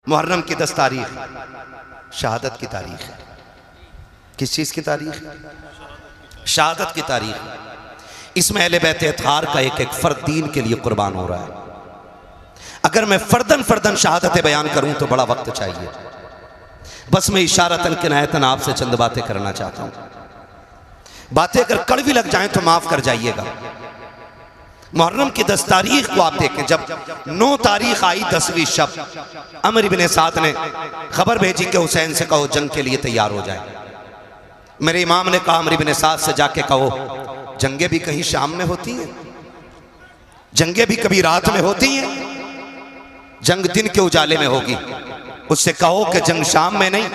मुहर्रम की 10 तारीख शहादत की तारीख है। किस चीज़ की तारीख? शहादत की तारीख। इसमें अहले बैत अतहार का एक एक फर्द दीन के लिए कुर्बान हो रहा है। अगर मैं फर्दन फर्दन शहादतें बयान करूं तो बड़ा वक्त चाहिए। बस मैं इशारतन किनायतन आपसे चंद बातें करना चाहता हूं। बातें अगर कड़वी लग जाएं तो माफ कर जाइएगा। मुहर्रम की 10 तारीख को आप देखें, जब 9 तारीख आई 10वीं शब, अमर इब्ने साद ने खबर भेजी कि हुसैन से कहो जंग के लिए तैयार हो जाए। मेरे इमाम ने कहा अमर इब्ने साद से जाके कहो जंगे भी कहीं शाम में होती हैं, जंगे भी कभी रात में होती हैं, जंग दिन के उजाले में होगी। उससे कहो कि जंग शाम में नहीं,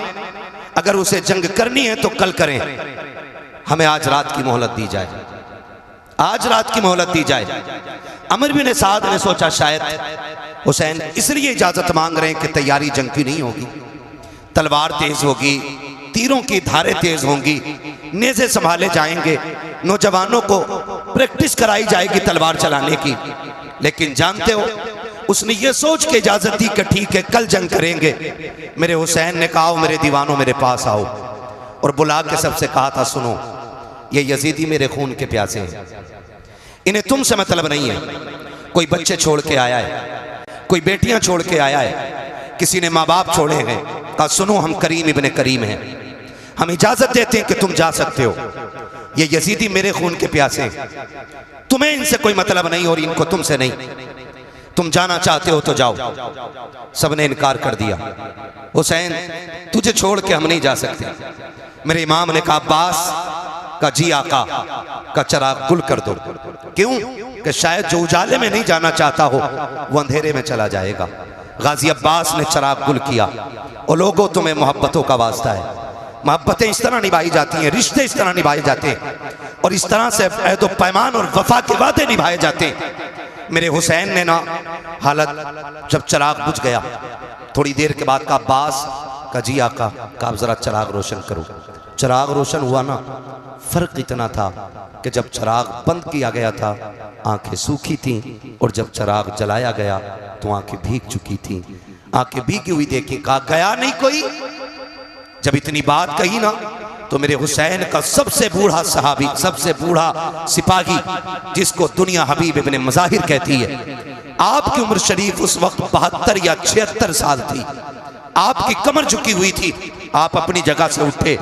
अगर उसे जंग करनी है तो कल करें, हमें आज रात की मोहलत दी जाए, आज रात की मोहलत दी जाए। अमर बिन साद ने सोचा शायद हुसैन इसलिए इजाजत मांग रहे हैं कि तैयारी जंग की नहीं होगी, तलवार तेज होगी, तीरों की धारें तेज होंगी, नेज़े संभाले जाएंगे, नौजवानों को प्रैक्टिस कराई जाएगी तलवार चलाने की। लेकिन जानते हो उसने ये सोच के इजाजत दी कि ठीक है कल जंग करेंगे। मेरे हुसैन ने कहा मेरे दीवानों मेरे पास आओ, और बुला के सबसे कहा था सुनो ये यजीदी मेरे खून के प्यासे हैं, इन्हें तुमसे मतलब नहीं है। कोई बच्चे छोड़ के आया है, कोई बेटियां छोड़ के आया है, किसी ने माँ बाप छोड़े हैं। कहा सुनो हम करीम इब्ने करीम हैं, हम इजाजत देते हैं कि तुम जा सकते हो। ये यजीदी मेरे खून के प्यासे हैं, तुम्हें इनसे कोई मतलब नहीं और इनको तुमसे नहीं, तुम जाना चाहते हो तो जाओ। सबने इनकार कर दिया। हुसैन तुझे छोड़ के हम नहीं जा सकते। मेरे इमाम ने कहा अब्बास का जी आका का चराग गुल कर दो। क्यों? कि शायद जो उजाले में नहीं जाना चाहता हो वो अंधेरे में चला जाएगा। गाजी अब्बास ने चराग गुल किया। और लोगों तुम्हें मोहब्बतों का वास्ता है, मोहब्बतें इस तरह निभाई जाती हैं, रिश्ते इस तरह निभाए जाते हैं, और इस तरह से अहद व पैमान और वफा के वादे निभाए जाते हैं। मेरे हुसैन ने ना हालत जब चराग बुझ गया, थोड़ी देर के बाद का अब्बास का जी आका का आप जरा चराग रोशन करो। चराग रोशन हुआ ना, फर्क इतना था कि जब चराग बंद किया गया था आंखें सूखी थीं, और जब चराग जलाया गया तो आंखें भीग चुकी थीं। आंखें भीगी हुई देखी, कहा गया नहीं कोई। जब इतनी बात कही ना तो मेरे हुसैन का सबसे बूढ़ा सहाबी, सबसे बूढ़ा सिपाही, जिसको दुनिया हबीब इब्ने मज़ाहिर कहती है, आपकी उम्र शरीफ उस वक्त 72 या 76 साल थी, आपकी कमर झुकी हुई थी। आप अपनी जगह से उठे,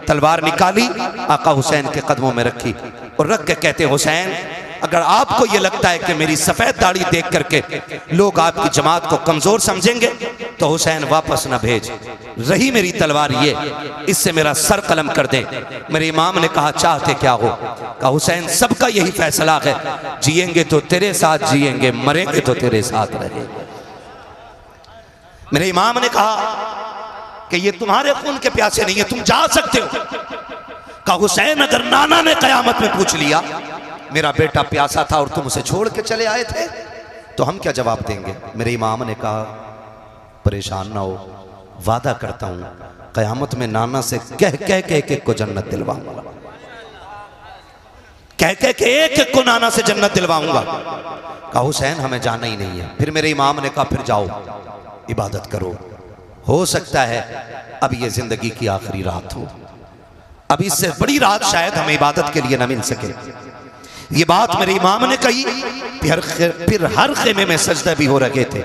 तलवार निकाली, आका हुसैन के कदमों में रखी और रख के कहते हुसैन अगर आपको ये लगता है कि मेरी सफेद दाढ़ी देख करके लोग आपकी जमात को कमजोर समझेंगे तो हुसैन वापस न भेज, रही मेरी तलवार ये, इससे मेरा सर कलम कर दे। मेरे इमाम ने कहा चाहते क्या हो? कहा हुसैन सबका यही फैसला है, जिएंगे तो तेरे साथ जिएंगे, मरेंगे तो तेरे साथ रहेंगे। मेरे इमाम ने कहा कि ये तुम्हारे खून के प्यासे नहीं है, तुम जा सकते हो। कहा हुसैन अगर नाना ने कयामत में पूछ लिया मेरा बेटा प्यासा था और तुम उसे छोड़ के चले आए थे तो हम क्या जवाब देंगे? मेरे इमाम ने कहा परेशान ना हो, वादा करता हूं कयामत में नाना से कह कह के एक एक को जन्नत दिलवाऊंगा, कह कह के एक एक को नाना से जन्नत दिलवाऊंगा। कहा हुसैन हमें जाना ही नहीं है। फिर मेरे इमाम ने कहा फिर जाओ इबादत करो, हो सकता है अब ये जिंदगी की आखिरी रात हो, अब इससे बड़ी रात शायद हमें इबादत के लिए ना मिल सके। ये बात मेरे इमाम ने कही। फिर हर खेमे में सजदे भी हो रखे थे,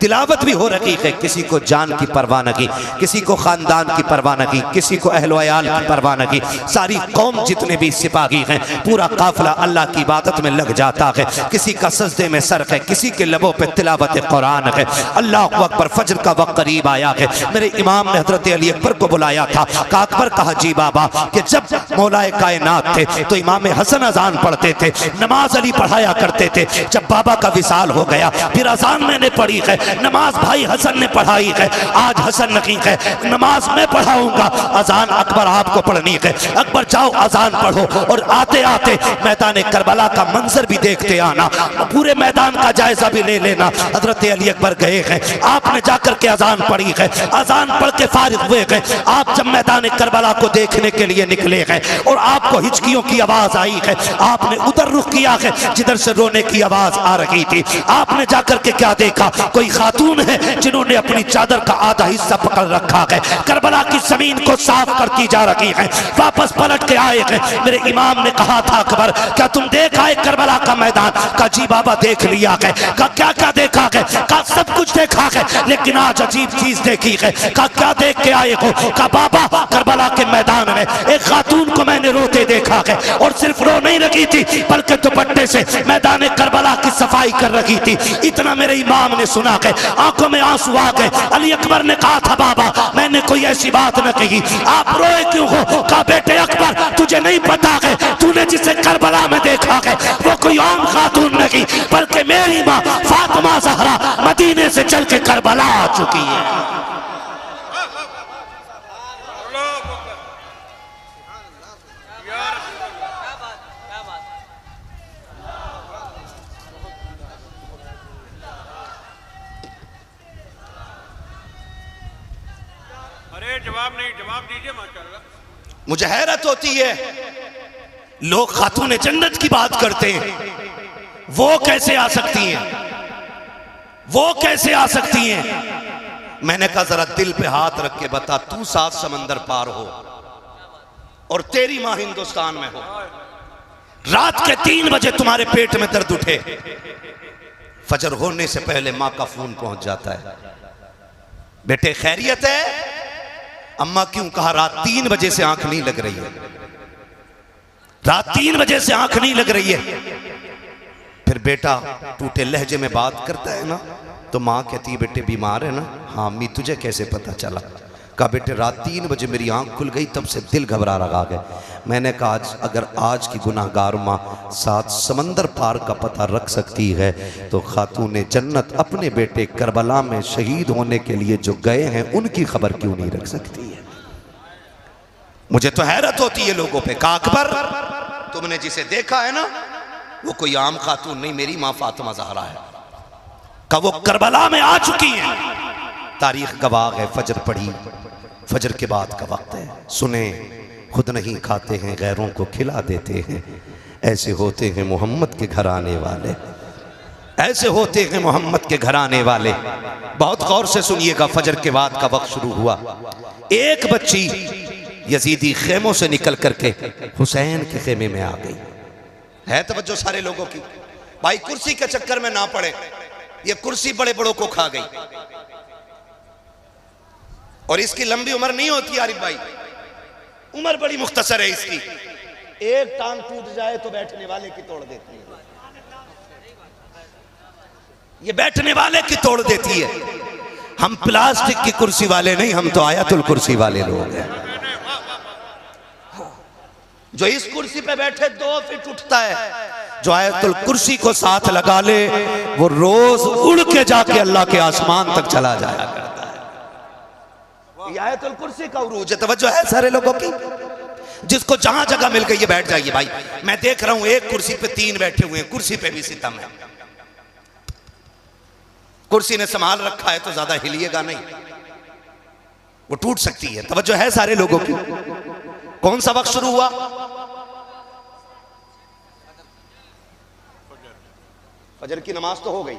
तिलावत भी हो रही है। किसी को जान की परवाह न की, किसी को खानदान की परवाह न की, किसी को अहलो अयाल की परवाह न की। सारी कौम जितने भी सिपाही हैं पूरा काफिला अल्लाह की इबादत में लग जाता है। किसी का सजदे में सर है, किसी के लबों पे तिलावत कुरान है। अल्लाह अकबर, फजर का वक्त करीब आया है। मेरे इमाम ने हजरत अली अकबर को बुलाया था। का अकबर कहा जी बाबा कि जब मौलाए कायनात थे तो इमाम हसन अजान पढ़ते थे, नमाज अली पढ़ाया करते थे। जब बाबा का विसाल हो गया फिर अजान मैंने पढ़ी है, नमाज भाई हसन ने पढ़ाई है। आज हसन नहीं है, नमाज मैं पढ़ाऊंगा, अजान अकबर आपको पढ़नी है। अकबर जाओ अजान पढ़ो और आते आते मैदान करबला का मंजर भी देखते आना, पूरे मैदान का जायजा भी ले लेना। हजरत अली अकबर गए हैं, आपने जाकर के अजान पढ़ी है, अजान पढ़ के फारिग हुए हैं। आप जब मैदान करबला को देखने के लिए निकले हैं और आपको हिचकियों की आवाज आई है, आपने उधर रुख किया है जिधर से रोने की आवाज आ रही थी। आपने जाकर के क्या देखा? कोई खातून हैं जिन्होंने अपनी चादर का आधा हिस्सा पकड़ रखा है, करबला की जमीन को साफ करती जा रही है, वापस पलट के आए हैं। मेरे इमाम ने कहा था अकबर क्या तुम देख आए करबला का मैदान? का जी बाबा देख लिया है। का क्या क्या देखा है? का सब कुछ देखा है, लेकिन आज अजीब चीज देखी है। का क्या देख के आए हो? का बाबा करबला के मैदान में एक खातून को मैंने रोते देखा है, और सिर्फ रो नहीं रही थी बल्कि दुपट्टे से मैदान करबला की सफाई कर रही थी। इतना मेरे इमाम ने सुना है, आंखों में आंसू आ गए। अली अकबर ने कहा था बाबा मैंने कोई ऐसी बात न कही, आप रोए क्यों हो? कहा बेटे अकबर तुझे नहीं पता है, तूने जिसे करबला में देखा है वो कोई आम खातून नहीं बल्कि मेरी माँ फातिमा ज़हरा मदीने से चल के करबला आ चुकी है। जवाब नहीं, जवाब दीजिए माशाअल्लाह। मुझे हैरत होती है लोग खातून जन्नत की बात करते हैं, वो कैसे आ सकती हैं? वो कैसे आ सकती हैं? मैंने कहा जरा दिल पे हाथ रख के बता, तू 7 समंदर पार हो और तेरी माँ हिंदुस्तान में हो, रात के 3 बजे तुम्हारे पेट में दर्द उठे, फजर होने से पहले माँ का फोन पहुंच जाता है, बेटे खैरियत है? अम्मा क्यों? कहा रात 3 बजे से आंख नहीं लग रही है, रात 3 बजे से आंख नहीं लग रही है। फिर बेटा टूटे लहजे में बात करता है ना, तो माँ कहती है बेटे बीमार है ना? हाँ अम्मी तुझे कैसे पता चला? कहा बेटे रात 3 बजे मेरी आंख खुल गई, तब से दिल घबरा रहा है। मैंने कहा अगर आज की गुनाहगार माँ 7 समंदर पार का पता रख सकती है तो खातून जन्नत अपने बेटे करबला में शहीद होने के लिए जो गए हैं उनकी खबर क्यों नहीं रख सकती है? मुझे तो हैरत होती है लोगों पे। कहा अकबर तुमने जिसे देखा है ना वो कोई आम खातून नहीं, मेरी माँ फातिमा ज़हरा है। कहा वो करबला में आ चुकी हैं, तारीख गवाह है। फजर पढ़ी, फजर के बाद का वक्त है, सुने खुद नहीं खाते हैं गैरों को खिला देते हैं, ऐसे होते हैं मोहम्मद के घर आने वाले, ऐसे होते हैं मोहम्मद के घर आने वाले। बहुत गौर से सुनिएगा, फजर के बाद का वक्त शुरू हुआ। एक बच्ची यजीदी खेमों से निकल करके हुसैन के खेमे में आ गई। है तवज्जो सारे लोगों की? भाई कुर्सी के चक्कर में ना पड़े, ये कुर्सी बड़े बड़ों को खा गई और इसकी लंबी उम्र नहीं होती आरिफ भाई, उम्र बड़ी मुख्तसर है इसकी। एक टांग टूट जाए तो बैठने वाले की तोड़ देती है, ये बैठने वाले की तोड़ देती है। हम प्लास्टिक की कुर्सी वाले नहीं, हम तो आयतुल कुर्सी वाले लोग हैं। जो इस कुर्सी पे बैठे 2 फीट उठता है, जो आयतुल कुर्सी को साथ लगा ले वो रोज उड़ के जाके अल्लाह के आसमान तक चला जाया करता है। आयतुल कुर्सी का उरूज है। तवज्जो है सारे लोगों की? जिसको जहां जगह मिल गई है बैठ जाइए भाई। मैं देख रहा हूं एक कुर्सी पे 3 बैठे हुए हैं, कुर्सी पे भी सितम है। कुर्सी ने संभाल रखा है तो ज्यादा हिलिएगा नहीं, वो टूट सकती है। तवज्जो है सारे लोगों की? कौन सा वक्त शुरू हुआ? फजर की नमाज तो हो गई,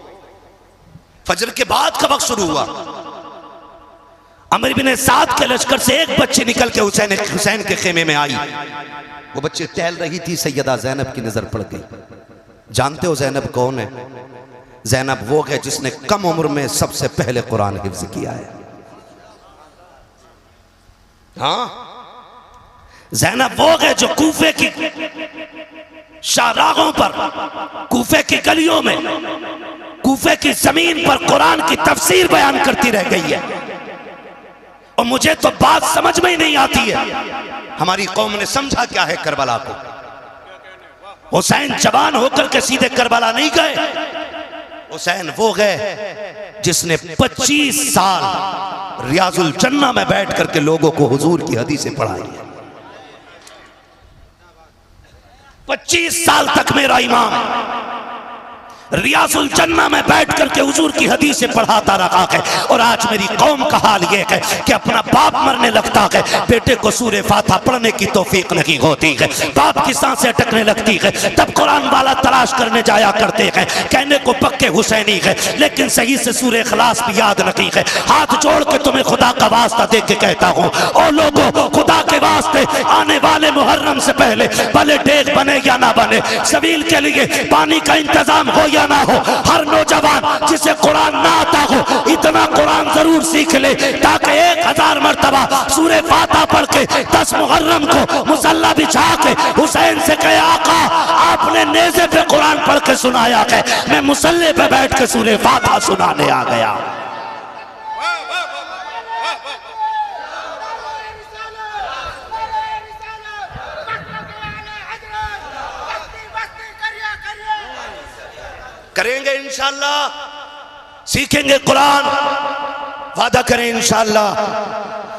फजर के बाद का वक्त शुरू हुआ। अमर बिन साद के लश्कर से एक बच्ची निकल के हुसैन के खेमे में आई। वो बच्ची टहल रही थी, सैयदा ज़ैनब की नजर पड़ गई। जानते हो ज़ैनब कौन है? ज़ैनब वो है जिसने कम उम्र में सबसे पहले कुरान हिफ्ज किया है। हाँ, ज़ैनब वो है जो कूफे की शाहराहों पर, कूफे की गलियों में, कूफे की जमीन पर कुरान की तफसीर बयान करती रह गई है। और मुझे तो बात समझ में ही नहीं आती है, हमारी कौम ने समझा क्या है करबला को? हुसैन जवान होकर के सीधे करबला नहीं गए। हुसैन वो गए जिसने 25 साल रियाजुल जन्ना में बैठ करके लोगों को हुजूर की हदीसें पढ़ाई है। 25 साल तक मेरा इमाम रियाजुल जन्ना में बैठ करके हुजूर की हदीसें पढ़ाता रहा है। और आज मेरी कौम का हाल ये है कि अपना बाप मरने लगता है, बेटे को सूरे फातिहा पढ़ने की तौफीक नहीं होती है, बाप की सांसें अटकने लगती है, तब कुरान वाला तलाश करने जाया करते हैं, कहने को पक्के हुसैनी है लेकिन सही से सूरे इखलास भी याद नहीं है। हाथ जोड़ के तुम्हें खुदा का वास्ता दे के कहता हूँ, ओ लोगों, खुदा के वास्ते आने वाले मुहर्रम से पहले भले डेग बने या ना बने, सबील के लिए पानी का इंतजाम हो या ना हो, हर नौजवान जिसे कुरान ना आता हो इतना कुरान जरूर सीख ले ताकि 1000 मरतबा सूरे फातिहा पढ़ के 10 मुहर्रम को मुसल्ला बिछा के हुसैन से कहे, आका आपने नेज़े पे कुरान पढ़ के सुनाया है, मैं मुसल्ले पे बैठ के सूरे फातिहा सुनाने आ गया। करेंगे इंशाअल्लाह, सीखेंगे कुरान, वादा करें इंशाअल्लाह,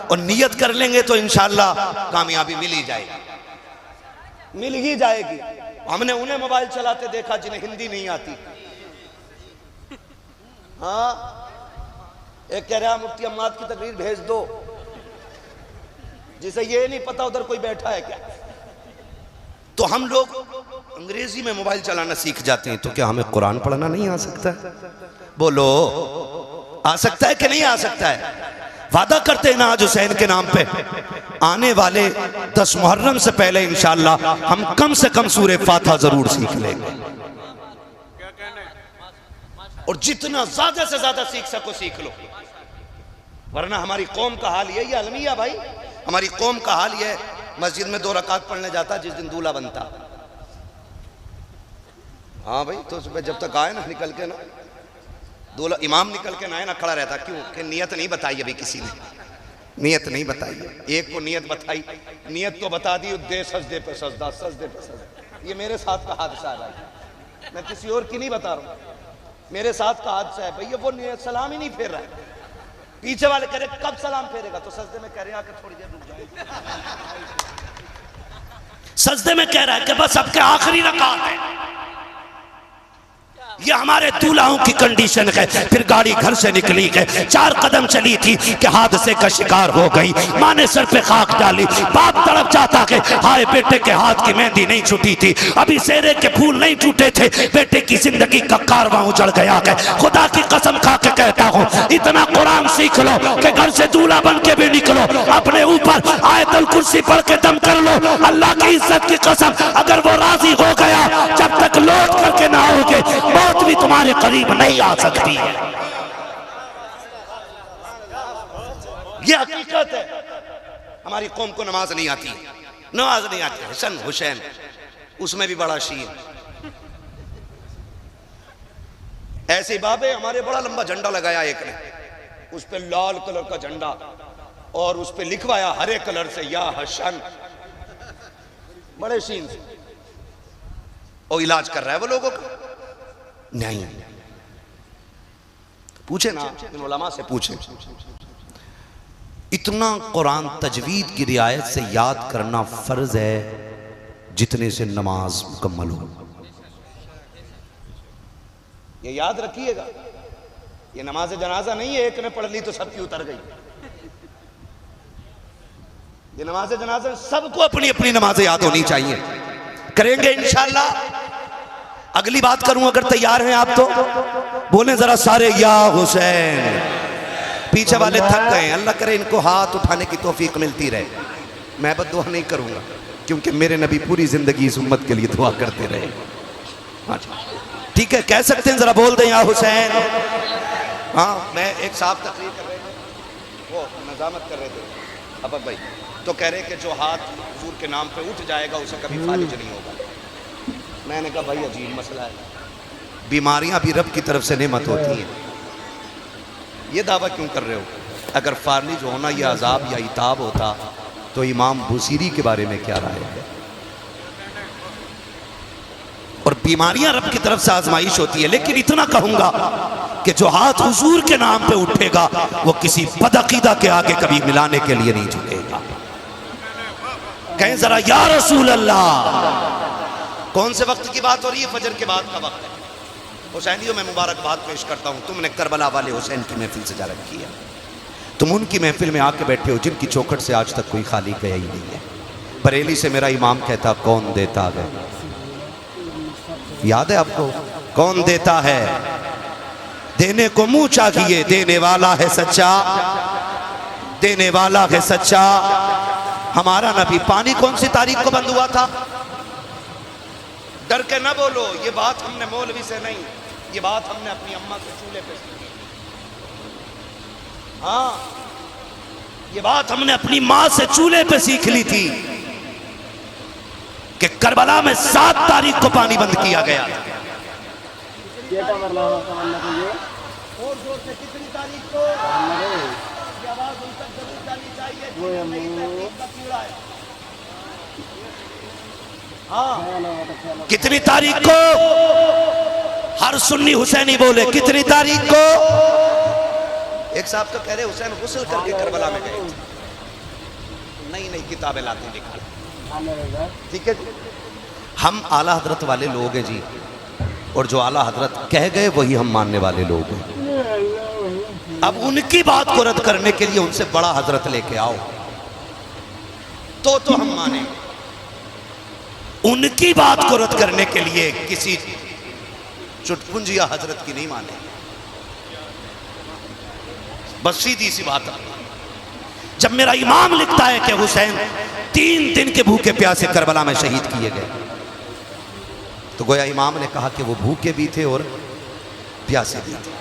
और नियत कर लेंगे तो इंशाअल्लाह कामयाबी मिल ही जाएगी, मिल ही जाएगी। हमने उन्हें मोबाइल चलाते देखा जिन्हें हिंदी नहीं आती। हाँ, एक कह रहा मुफ्ती अम्माद की तकरीर भेज दो, जिसे ये नहीं पता उधर कोई बैठा है क्या। तो हम लोग अंग्रेजी में मोबाइल चलाना सीख जाते हैं, तो क्या हमें कुरान पढ़ना नहीं आ सकता है? बोलो, आ सकता है कि नहीं आ सकता है? वादा करते हैं ना आज हुसैन के नाम पे, आने वाले 10 मुहर्रम से पहले इंशाअल्लाह हम कम से कम सूरे फातिहा जरूर सीख लेंगे, और जितना ज्यादा से ज्यादा सीख सको सीख लो, वरना हमारी कौम का हाल यही है अलमिया भाई, हमारी कौम का हाल यह है, मस्जिद में 2 रकात पढ़ने जाता जिस दिन दूल्हा बनता। हाँ भाई, तो सुबह जब तक आए ना निकल के ना, दूल्हा इमाम निकल के ना आए ना, खड़ा रहता। क्यों? कि नियत नहीं बताई अभी किसी ने, नियत नहीं बताई है। एक को नियत बताई, नियत तो बता दी, दे सजदे पे सजदा, सजदे पे सजदा। ये मेरे साथ का हादसा है भाई, मैं किसी और की नहीं बता रहा हूँ, मेरे साथ का हादसा है भैया। वो सलाम ही नहीं फेर रहा है, पीछे वाले कह रहे कब सलाम फेरेगा, तो सजदे में कह रहे आके थोड़ी देर रुक जाए, सजदे में कह रहा है कि बस अब के आखिरी रकात है। ये हमारे दूल्हाओं की कंडीशन है। फिर गाड़ी घर से निकली है, 4 कदम चली थी कि हादसे का शिकार हो गई, माँ ने सर पे खाक डाली, बाप तड़प जाता है, हाय बेटे के हाथ की मेहंदी नहीं छूटी थी, अभी सेरे के फूल नहीं टूटे थे, बेटे की जिंदगी का कारवां उजड़ गया है। खुदा की कसम खा के कहता हूँ, इतना कुरान सीख लो कि घर से दूल्हा बन के भी निकलो, अपने ऊपर आयतुल कुर्सी पढ़ के दम कर लो। अल्लाह की इज्जत की कसम, अगर वो राजी हो गया, जब तक लौट करके ना आओगे मौत भी तुम्हारे करीब नहीं आ सकती है। ये हकीकत है। हमारी कौम को नमाज नहीं आती, नमाज नहीं आती। हसन हुसैन उसमें भी बड़ा शीन, ऐसे बाबे हमारे बड़ा लंबा झंडा लगाया एक ने, उस पे लाल कलर का झंडा और उस पे लिखवाया हरे कलर से या हसन, बड़े शीन से। और इलाज कर रहा है वो लोगों का नहीं। पूछे ना इन उलमा से, पूछे। इतना कुरान तजवीद की रियायत से याद करना फर्ज है जितने से नमाज मुकम्मल हो। ये याद रखिएगा, ये नमाज जनाजा नहीं है, एक ने पढ़ ली तो सबकी उतर गई। ये नमाज जनाजा सबको अपनी अपनी नमाजें याद होनी चाहिए। करेंगे इंशाअल्लाह। अगली बात करूं, अगर तैयार हैं आप तो बोले जरा सारे या हुसैन। पीछे वाले थक गए, अल्लाह करे इनको हाथ उठाने की तौफीक मिलती रहे। मैं बद्दुआ नहीं करूंगा क्योंकि मेरे नबी पूरी जिंदगी इस उम्मत के लिए दुआ करते रहे। ठीक है, कह सकते हैं, जरा बोल दें या हुसैन। हाँ, मैं एक साहब तकरीर कर रहे थे, वो नजामत कर रहे थे अबक भाई, तो कह रहे कि जो हाथ हुजूर के नाम पे उठ जाएगा उसे कभी फालिज नहीं होगा। मैंने कहा भाई अजीब मसला है, बीमारियां भी रब की तरफ से नेमत होती हैं, ये दावा क्यों कर रहे हो? अगर फालिज होना यह अजाब या इताब होता तो इमाम बुसीरी के बारे में क्या राय है? और बीमारियां रब की तरफ से आजमाइश होती है, लेकिन इतना कहूंगा कि जो हाथ हुजूर के नाम पे उठेगा वो किसी बदअकीदा के आगे कभी मिलाने के लिए नहीं झुकेगा। कहें जरा या रसूल अल्लाह। कौन से वक्त की बात हो रही है? फजर के बाद का वक्त है। हुसैनियों में मुबारकबाद पेश करता हूँ, तुमने करबला वाले हुसैन की महफिल सजा रखी है। तुम उनकी महफिल में आके बैठे हो जिनकी चौखट से आज तक कोई खाली गया ही नहीं है। बरेली से मेरा इमाम कहता कौन देता है, याद है आपको? कौन देता है, देने को मुंह चाहिए, देने वाला है सच्चा, देने वाला है सच्चा। हमारा नबी, पानी कौन सी तारीख को बंद हुआ था? डर के ना बोलो, ये बात हमने मौलवी से नहीं, ये बात हमने अपनी अम्मा के चूल्हे पे सीखी। हाँ, ये बात हमने अपनी माँ से चूल्हे पे सीख ली थी कि करबला में 7 तारीख को पानी बंद किया गया। और जोर से कितनी तारीख को? ये आवाज उन तक जरूर जानी चाहिए। हाँ, कितनी तारीख को? हर सुन्नी हुसैनी बोले कितनी तारीख को? एक साहब तो कह रहे हुसैन गुस्ल करके करबला में गए। नई नई किताबें लाते निकाल, ठीक है। हम आला हजरत वाले लोग हैं जी, और जो आला हजरत कह गए वही हम मानने वाले लोग हैं। अब उनकी बात को रद्द करने के लिए उनसे बड़ा हजरत लेके आओ तो हम माने। उनकी बात को रद्द करने के लिए किसी चुटपुंजिया हजरत की नहीं माने। बस सीधी सी बात है। जब मेरा इमाम लिखता है कि हुसैन 3 दिन के भूखे प्यासे करबला में शहीद किए गए, तो गोया इमाम ने कहा कि वो भूखे भी थे और प्यासे भी थे।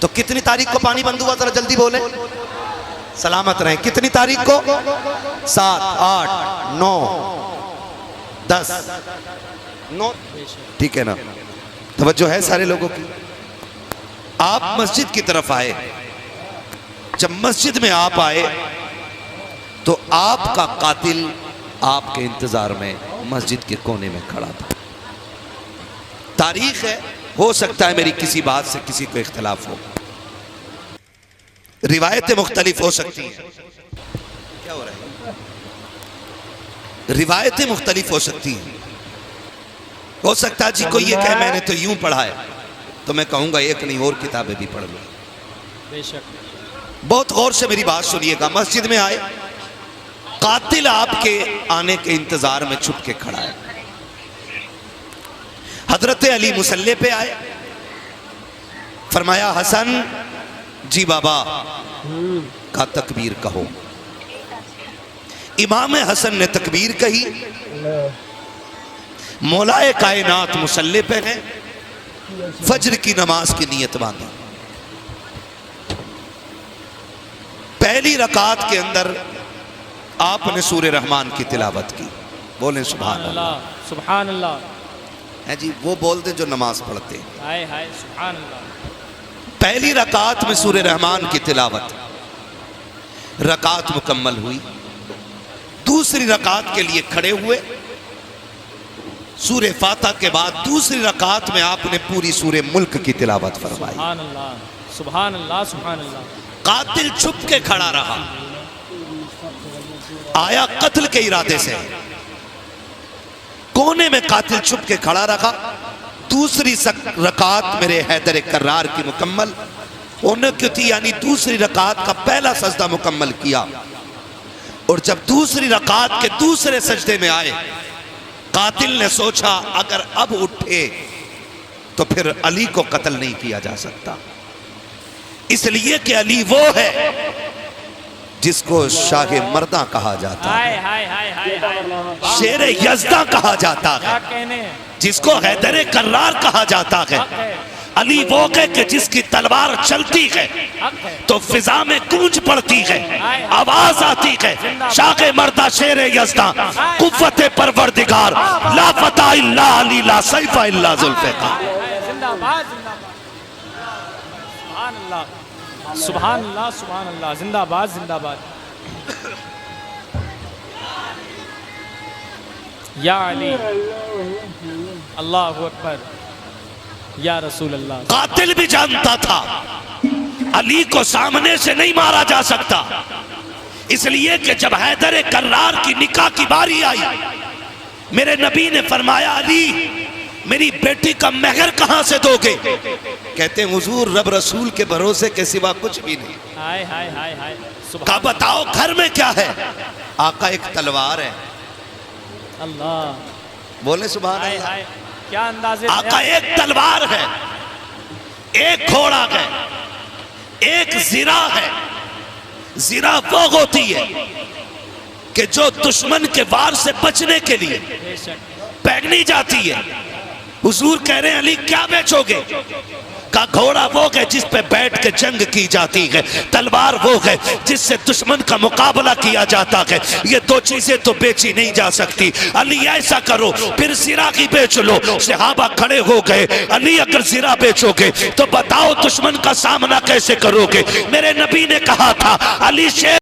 तो कितनी तारीख को पानी बंद हुआ, जरा जल्दी बोले, सलामत रहें। कितनी तारीख को? 7, 8, 9, 10, 9, ठीक है ना? तवज्जो है सारे लोगों की। आप मस्जिद की तरफ आए, जब मस्जिद में आप आए तो आपका कातिल आपके इंतजार में मस्जिद के कोने में खड़ा था। तारीख है, हो सकता है मेरी किसी बात से किसी को इख्तिलाफ हो, रिवायतें मुख्तलिफ हो सकती हैं। क्या हो रहा है? रिवायतें मुख्तलिफ हो सकती हैं। हो सकता है जी कोई ये कहे मैंने तो यूं पढ़ा है, तो मैं कहूंगा एक नहीं और किताबें भी पढ़ लो। बेशक, बहुत गौर से मेरी बात सुनिएगा। मस्जिद में आए, कातिल आपके आने के इंतजार में छुप के खड़ा है। हजरत अली मुसल्ले पे आए, फरमाया हसन जी बाबा का तकबीर कहो। इमाम हसन ने तकबीर कही, मौलाए कायनात मुसल्ले पे हैं, फज्र की नमाज की नीयत बांधी। पहली रकात के अंदर आपने सूरे रहमान की तिलावत की। बोले सुभान अल्लाह, सुभान अल्लाह है जी, वो बोलते जो नमाज पढ़ते। हाय हाय सुभान अल्लाह। पहली रकात में सूरे रहमान की तिलावत, रकात मुकम्मल हुई। दूसरी रकात के लिए खड़े हुए, सूरे फातिहा के बाद दूसरी रकात में आपने पूरी सूरे मुल्क की तिलावत फरमाई। सुभान अल्लाह, सुभान अल्लाह, सुभान अल्लाह। कातिल छुप के खड़ा रहा, आया कत्ल के इरादे से, कोने में कातिल छुप के खड़ा रखा। दूसरी रकात मेरे हैदर कर्रार की मुकम्मल होने की थी, यानी दूसरी रकात का पहला सजदा मुकम्मल किया। और जब दूसरी रकात के दूसरे सजदे में आए, कातिल ने सोचा अगर अब उठे तो फिर अली को कत्ल नहीं किया जा सकता, इसलिए कि अली वो है जिसको शाह मर्दा कहा जाता है, शेर यज़दा कहा जाता है, जिसको हैदर कर्रार कहा जाता है। अली वो है कि जिसकी तलवार चलती है तो फिजा में गूंज पड़ती है, आवाज आती है, शाह मर्दा शेर यज़दा कुव्वत परवरदिगार, ला फता इल्ला अली, ला सैफ इल्ला जुल्फ़िकार। जिंदाबाद, सुभान अल्लाह, सुभान अल्लाह, जिंदाबाद, जिंदाबाद। या अली, अल्लाहु अकबर, या रसूल अल्लाह। कातिल भी जानता था अली को सामने से नहीं मारा जा सकता, इसलिए कि जब हैदर कर्रार की निकाह की बारी आई, मेरे नबी ने फरमाया अली मेरी बेटी का महर कहां से दोगे? कहते हैं हुजूर रब रसूल के भरोसे के सिवा कुछ भी नहीं। हाय हाय हाय हाय कहा बताओ घर में क्या है? आका एक तलवार है। अल्लाह बोले सुभान हाय अल्लाह। हाय क्या अंदाजे आका एक तलवार है, एक घोड़ा है, एक जिरा है। जिरा वो होती है कि जो दुश्मन के वार से बचने के लिए पहनी जाती है। हुजूर कह रहे हैं अली क्या बेचोगे? का घोड़ा वो है जिस पे बैठ के जंग की जाती है, तलवार वो है जिससे दुश्मन का मुकाबला किया जाता है। ये दो चीजें तो बेची नहीं जा सकती। अली ऐसा करो फिर जिरा की बेच लो। सहाबा खड़े हो गए। अली अगर जिरा बेचोगे तो बताओ दुश्मन का सामना कैसे करोगे? मेरे नबी ने कहा था अली शेर